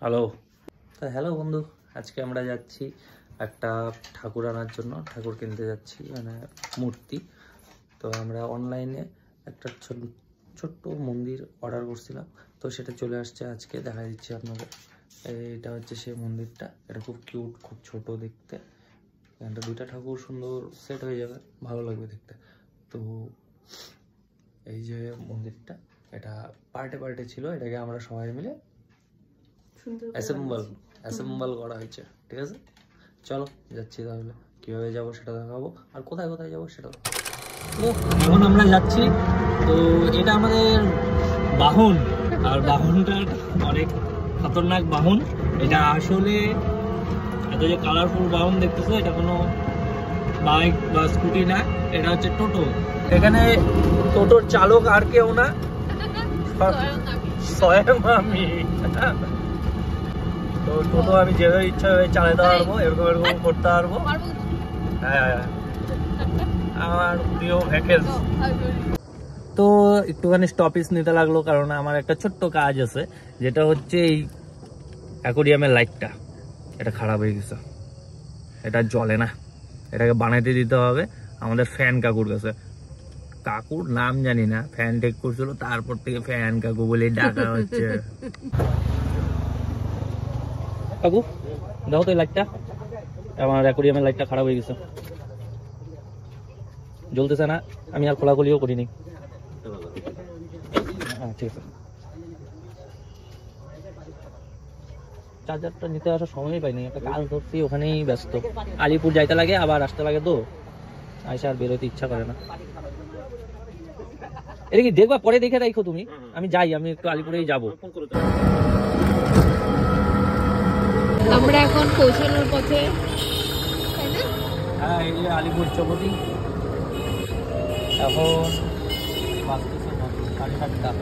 Hello hello বন্ধু, আজকে আমরা যাচ্ছি একটা ঠাকুর আনার জন্য। ঠাকুর কিনতে যাচ্ছি, মানে মূর্তি। তো আমরা অনলাইনে একটা ছোট্ট মন্দির অর্ডার করছিলাম, তো সেটা চলে আসছে আজকে। দেখা দিচ্ছি আপনাদের। এটা হচ্ছে সেই মন্দিরটা। এটা খুব কিউট, খুব ছোট দেখতে। এখানটা দুইটা ঠাকুর সুন্দর সেট হয়ে যাবে, ভালো লাগবে দেখতে। তো এই যে মন্দিরটা, এটা পার্টে পার্টে ছিল। এটাকে আমরা সবাই মিলে অ্যাসেম্বল করা হয়েছে, ঠিক আছে? চলো যাচ্ছি, তাহলে কিভাবে যাব সেটা দেখাবো, আর কোথায় কোথায় যাবো সেটা। তো এখন আমরা যাচ্ছি। তো এটা আমাদের বাহন, আর বাহনটা অনেক খতরনাক বাহন। এটা আসলে এত যে কালারফুল বাহন দেখতেছো, এটা কোনো বাইক বা স্কুটি না, এটা হচ্ছে টোটো। এখানে টোটোর চালক আর কেউ না, স্বয়ং আমি। তো টোটো আমি যেভাবে ইচ্ছা চালাতে পারবো, এরকম এরকম করতে পারবো। হ্যাঁ, আমার প্রিয় ভেহিকলস। তো একটুখানি স্টপেজ নিতে লাগলো, কারণ আমার একটা ছোট্ট কাজ আছে, যেটা হচ্ছে এই অ্যাকোরিয়ামের লাইটটা। এটা খারাপ হয়ে গেছে, এটা জ্বলে না। এটাকে বানাইতে দিতে হবে আমাদের ফ্যান কাকুর কাছে। কাকুর নাম জানি না, ফ্যান টেক করছিল, তারপর থেকে ফ্যান কাকু বলে ডাকা হচ্ছে। কাকু দেখো তো এই লাইটটা, আমার অ্যাকোরিয়ামের লাইটটা খারাপ হয়ে গেছে, জ্বলতেছে না। আমি আর খোলাখুলিও করিনি। হ্যাঁ ঠিক আছে। চার্জারটা নিতে আসার সময়ই পাইনি, একটা কাজ ধরছি, ওখানেই ব্যস্ত। আলিপুর যাইতে লাগে, আবার আসতে লাগে, তো আইসা আর বেরোতে ইচ্ছা করে না। এটা কি দেখবা, পরে দেখে রাখো তুমি। আমি যাই, আমি একটু আলিপুরেই যাবো। আমরা এখন পৌঁছানোর পথে। হ্যাঁ, এই যে আলিপুর চৌপতি। এখন 7:30।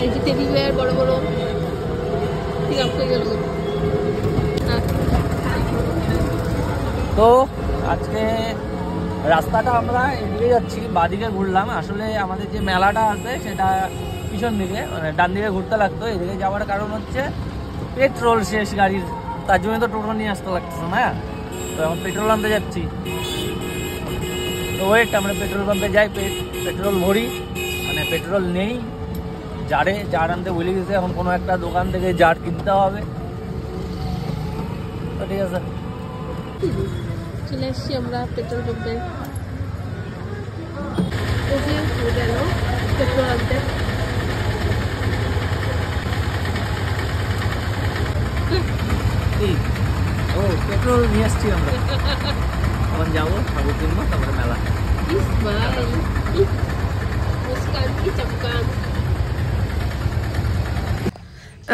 এই যে টেডি বিয়ার বড় বড় ঠিক আছে গেল। তো আজকে রাস্তাটা আমরা এদিকে যাচ্ছি, বাদিকে ঘুরলাম। আসলে আমাদের যে মেলাটা আছে সেটা পিছন দিকে, মানে ডান দিকে ঘুরতে লাগতো। এদিকে যাওয়ার কারণ হচ্ছে পেট্রোল শেষ গাড়ির, তার জন্য তো টোটো নিয়ে আসতে লাগতেছে না। তো এখন পেট্রোল আনতে যাচ্ছি। তো ওয়েট, আমরা পেট্রোল পাম্পে যাই, পেট্রোল ভরি। মানে পেট্রোল নেই, জার আনতে ভুলে গেছে। এখন কোনো একটা দোকান থেকে জার কিনতে হবে। তো ঠিক আছে, চলে এসছি আমরা পেট্রোল পাম্পে। গেল পেট্রোল আনতে। ও পেট্রোল নিয়ে আসছি আমরা। এখন যাবো, ঠাকুর কিনবো, তারপরে মেলা।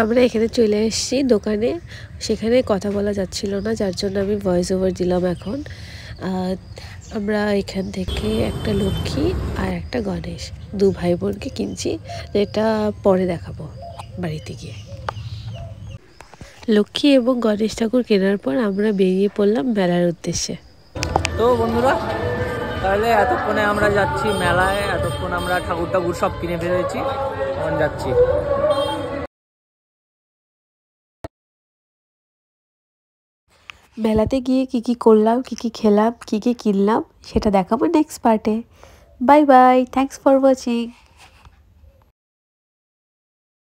আমরা এখানে চলে এসেছি দোকানে। সেখানে কথা বলা যাচ্ছিল না, যার জন্য আমি ভয়েস ওভার দিলাম এখন। আমরা এখান থেকে একটা লক্ষ্মী আর একটা গণেশ, দু ভাই বোনকে কিনছি, যেটা পরে দেখাবো বাড়িতে গিয়ে। লক্ষ্মী এবং গণেশ ঠাকুর কেনার পর আমরা বেরিয়ে পড়লাম মেলার উদ্দেশ্যে। তো বন্ধুরা, তাহলে এতক্ষণে আমরা যাচ্ছি মেলায়। এতক্ষণ আমরা ঠাকুর সব কিনে ফেলেছি, এখন যাচ্ছি। মেলাতে গিয়ে কি কি করলাম, কি কি খেলাম, কি কি কিনলাম, সেটা দেখাবো নেক্সট পার্টে। Bye bye, thanks for watching.